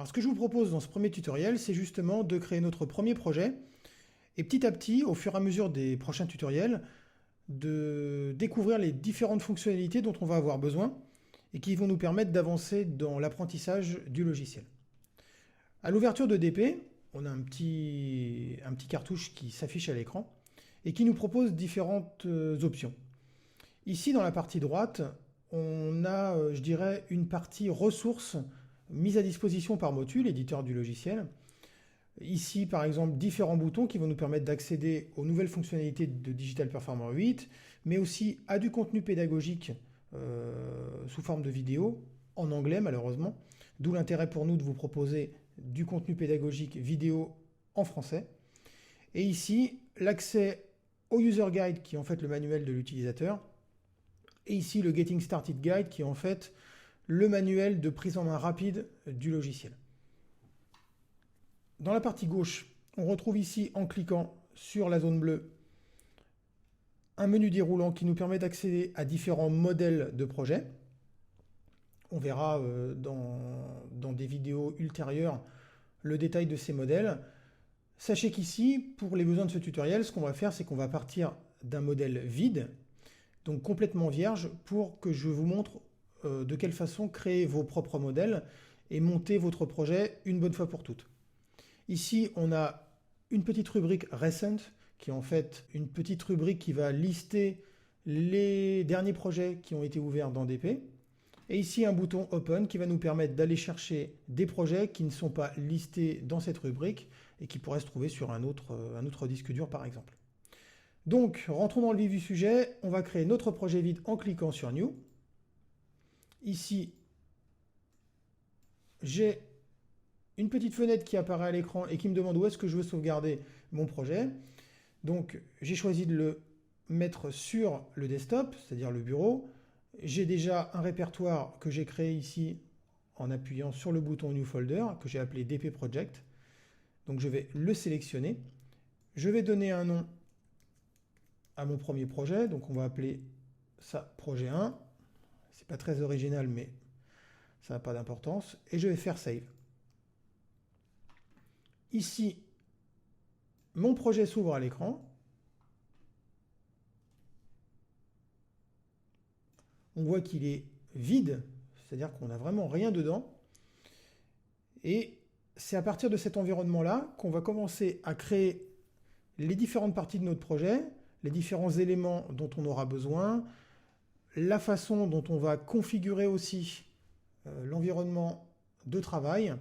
Alors ce que je vous propose dans ce premier tutoriel, c'est justement de créer notre premier projet et petit à petit, au fur et à mesure des prochains tutoriels, de découvrir les différentes fonctionnalités dont on va avoir besoin et qui vont nous permettre d'avancer dans l'apprentissage du logiciel. À l'ouverture de DP, on a un petit cartouche qui s'affiche à l'écran et qui nous propose différentes options. Ici, dans la partie droite, on a, je dirais, une partie ressources mise à disposition par Motul, éditeur du logiciel. Ici, par exemple, différents boutons qui vont nous permettre d'accéder aux nouvelles fonctionnalités de Digital Performer 8, mais aussi à du contenu pédagogique sous forme de vidéo, en anglais malheureusement, d'où l'intérêt pour nous de vous proposer du contenu pédagogique vidéo en français. Et ici, l'accès au User Guide, qui est en fait le manuel de l'utilisateur, et ici le Getting Started Guide, qui est en fait le manuel de prise en main rapide du logiciel. Dans la partie gauche, on retrouve ici, en cliquant sur la zone bleue, un menu déroulant qui nous permet d'accéder à différents modèles de projet. On verra dans des vidéos ultérieures le détail de ces modèles. Sachez qu'ici, pour les besoins de ce tutoriel, ce qu'on va faire, c'est qu'on va partir d'un modèle vide, donc complètement vierge, pour que je vous montre de quelle façon créer vos propres modèles et monter votre projet une bonne fois pour toutes. Ici, on a une petite rubrique Recent, qui est en fait une petite rubrique qui va lister les derniers projets qui ont été ouverts dans DP. Et ici, un bouton Open qui va nous permettre d'aller chercher des projets qui ne sont pas listés dans cette rubrique et qui pourraient se trouver sur un autre disque dur, par exemple. Donc, rentrons dans le vif du sujet. On va créer notre projet vide en cliquant sur New. Ici, j'ai une petite fenêtre qui apparaît à l'écran et qui me demande où est-ce que je veux sauvegarder mon projet. Donc, j'ai choisi de le mettre sur le desktop, c'est-à-dire le bureau. J'ai déjà un répertoire que j'ai créé ici en appuyant sur le bouton New Folder, que j'ai appelé DP Project. Donc, je vais le sélectionner. Je vais donner un nom à mon premier projet. Donc, on va appeler ça projet 1. C'est pas très original, mais ça n'a pas d'importance. Et je vais faire Save. Ici, mon projet s'ouvre à l'écran. On voit qu'il est vide, c'est-à-dire qu'on n'a vraiment rien dedans. Et c'est à partir de cet environnement-là qu'on va commencer à créer les différentes parties de notre projet, les différents éléments dont on aura besoin, la façon dont on va configurer aussi l'environnement de travail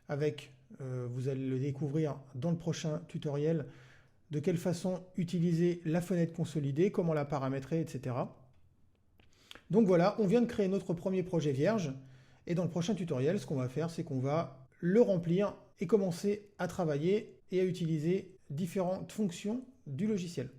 avec, vous allez le découvrir dans le prochain tutoriel, de quelle façon utiliser la fenêtre consolidée, comment la paramétrer, etc. Donc voilà, on vient de créer notre premier projet vierge et dans le prochain tutoriel, ce qu'on va faire, c'est qu'on va le remplir et commencer à travailler et à utiliser différentes fonctions du logiciel.